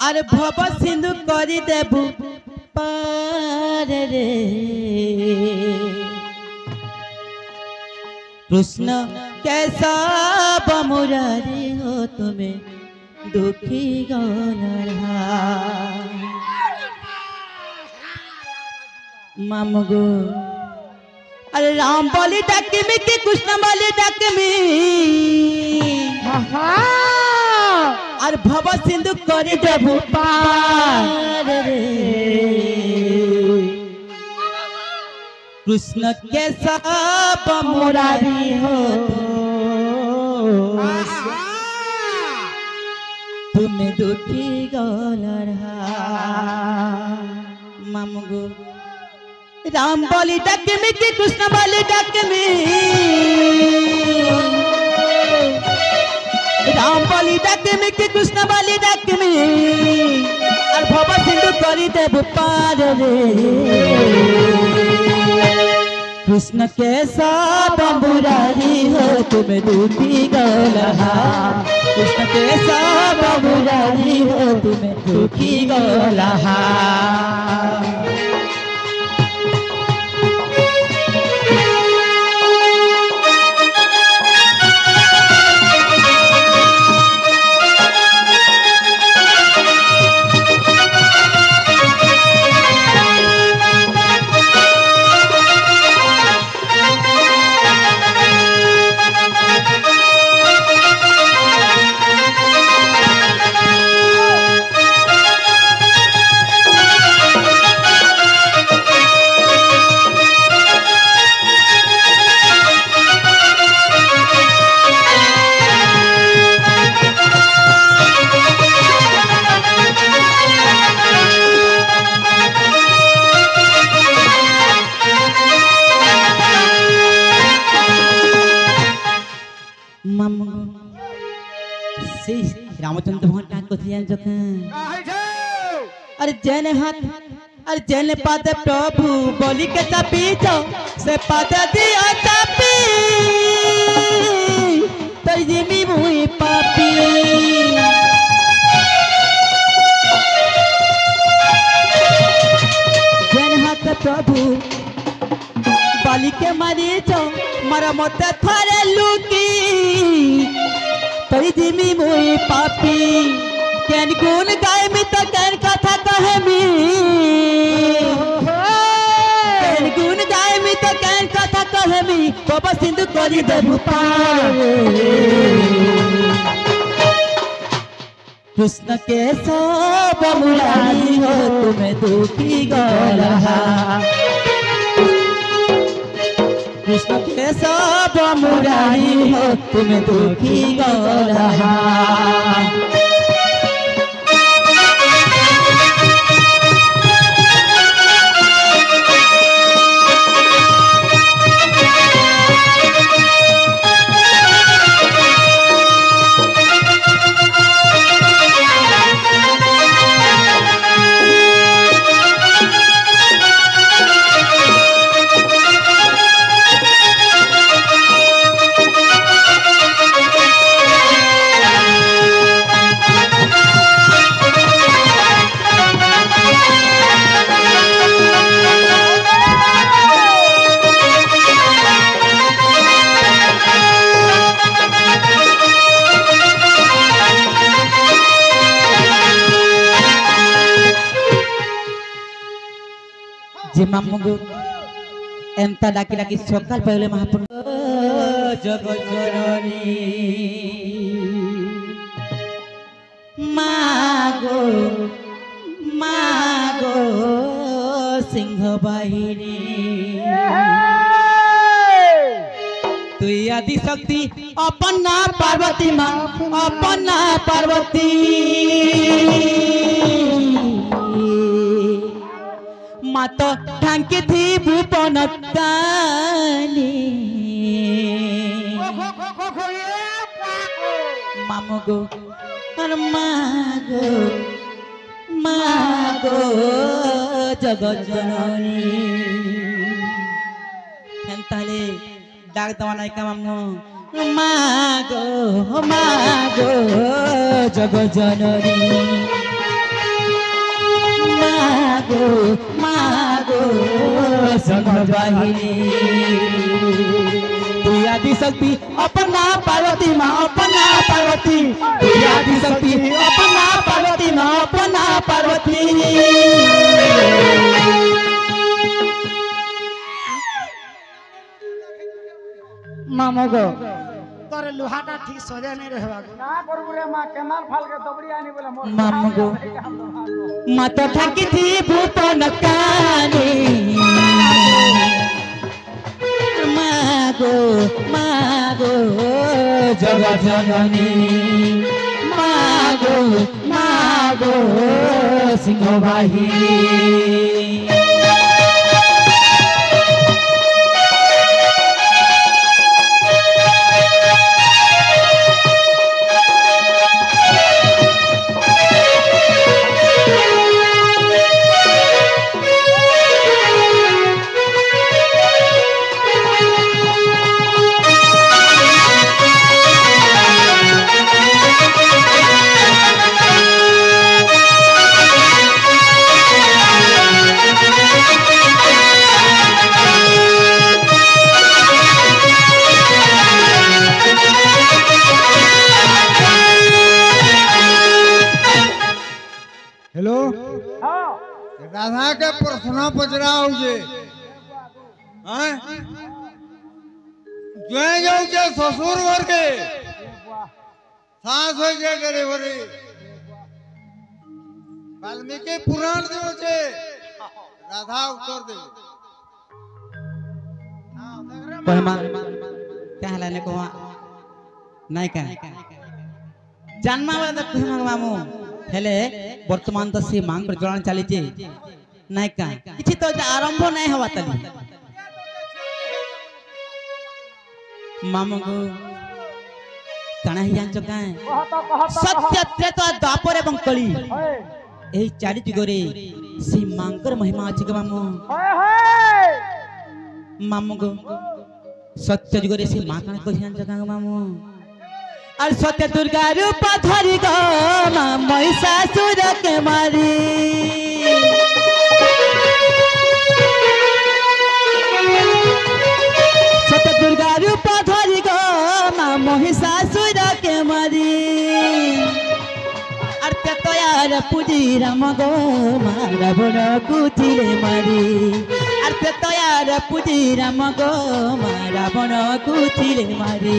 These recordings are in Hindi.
अरे भव सिंधु करी देबु पार रे कृष्ण कैसा बमुरारी हो तुम्हें दुखी गौनरा मामगो अरे राम बोली डाक में कि कृष्ण बोली डाक में और भव सिंधु करी देबु पार रे कृष्ण के सब मुरारी हो तुम्हें दुखी गौलरा मामगो राम बोली डाक में कि कृष्ण बोली डाक में राम बोली डाक में कि कृष्ण बोली डाक में और भव सिंधु करी देबु पार रे कृष्ण के सब मुरारी हो तुम्हें दुखी गौलहा कृष्ण के सब मुरारी हो तुम्हें दुखी गौलहा रामचंद्र भगवान का कथियान जखन अरे जन हाथ अरे जन पाद प्रभु बोली के चापी जाओ से पाद दिया चापी तरजिमी मुई पापी जन हाथ प्रभु बोली के मारी जाओ मारा मत थारे लुकी जिमी मुई पापी कैन गुण गाय में तो कैन कथा कहे में कैन गुण गाय में तो कैन कथा कहे में बाबा सिंधु करी देबु पार कृष्ण के सब मुरारी हो तुम्हें दुखी गौलहा कृष्ण के सब मुरारी हो तुम्हें दुखी गौलहा जे मामगो एंता डाकी डाकी सकाल पहले महाप्रभु जगत जननी मागो मागो सिंह बाहिनी तुई आदि शक्ति अपना पार्वती माँ अपना पार्वती मात ढांकी थी भूपन मामगो और मागो मागो जगत जननी हेंताले डाक दवाना का मामो मागो मागो जगत जननी मागो संग बाहिनी आदि शक्ति अपना पार्वती माँ अपना पार्वती आदि शक्ति अपना पार्वती माँ अपना पार्वती मामो गो तोरे लोहाटा ठीक सोजा नहीं रहबा ना करबु रे मां केनाल फाल के दबड़ी आनी बोला मामो गो माता ठाकी थी भूपन कानी मागो जगत जननी मागो सिंह बाहिनी हेलो हां राधा के प्रश्न पचरा हो जे हैं जो जाऊ जे ससुर घर के सास हो जे करे भरे वाल्मीकि पुराण देव छे राधा उत्तर दे परमा क्या हलाने को नहीं का जन्मा वाला कहमा मामू हेले वर्तमान तो से मांग प्रज्वलन चली नाई का किछि तो आरंभ नहीं हवा तली मामू को काना ही जानचो काए सत्य त्रेता द्वापर एवं कली एही चारि जुगरे से मांकर महिमा अछि के मामू मामू को सत्य जुगरे से मां काना को जानचो काए मामू और सत्य दुर्गा रूप धरी गो मां महिषासुर के मारी सत्य दुर्गा रूप धरी गो मां महिषासुर के मारी अर्थ तो यार पूजी राम गो मां रावण कुचिरे मारी अर्थ तो यार पूजी राम गो मां रावण कुचिरे मारी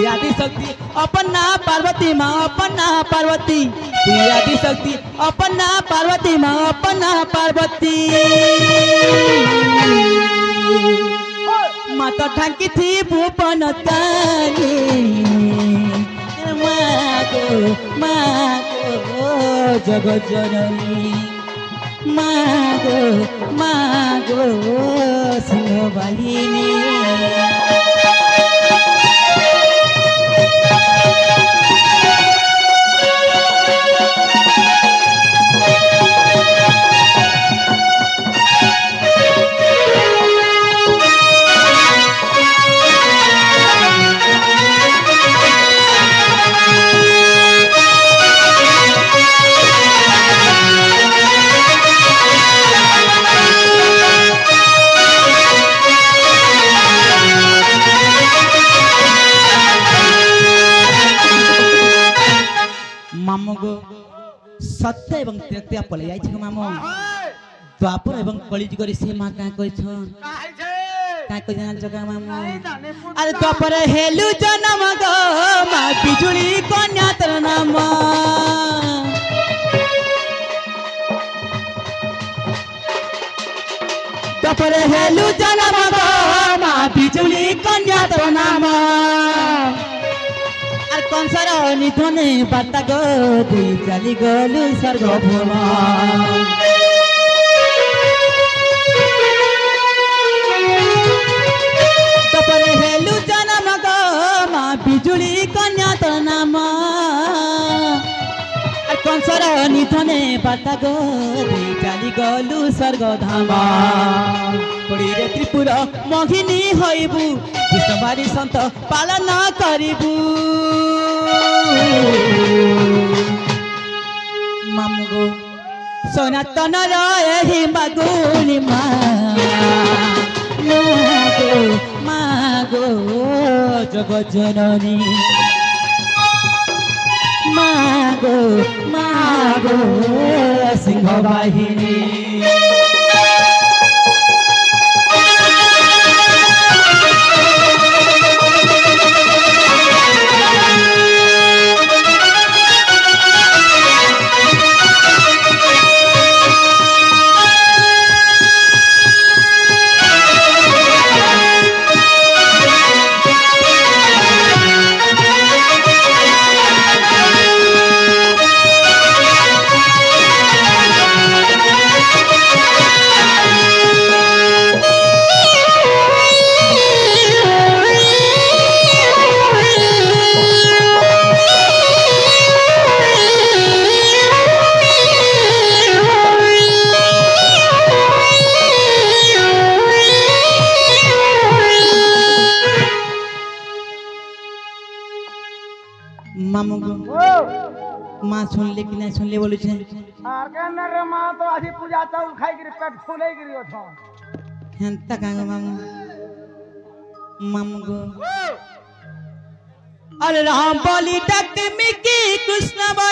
आदि शक्ति अपना पार्वती माँ अपना पार्वती आदि शक्ति अपना पार्वती माँ अपना पार्वती माता ठाकी थी भूपन कानी मागो जगत जननी मागो सिंह बाहिनी सत्य एवं त्रेता पले जाय छ मामो द्वापर एवं कलिजुग रे से मां का कहि छ का कहि जान जगा मामो अरे द्वापर हेलु जन्म गो मां बिजुली कन्या तर नाम द्वापर हेलु जन्म गो मां बिजुली कन्या तर नाम कंसर निधने बार्ता गो दी चली गलु स्वर्ग भूम तपरे हेलु जन्म गो मां बिजुली कन्या तो नाम कंसर निधने बार्ता गो दी चली गलु स्वर्ग धाम कोड़ी रे त्रिपुर मोहिनी होइबु विष्णुवारी संत पालन करिबु मामगो সনাতন রহি মাগুনি মাগো মাগো জগৎ জননী মাগো মাগো সিংহ বাহিনী मामू को माँ सुन ले कि नहीं सुन ले बोलू छे आर के न रे मां तो आधी पूजा चाउल खाई गिरी पेट फूले गिरी छ हंता कांगो मामू मामू को अरे राम बोली डक मिकी कृष्ण बोली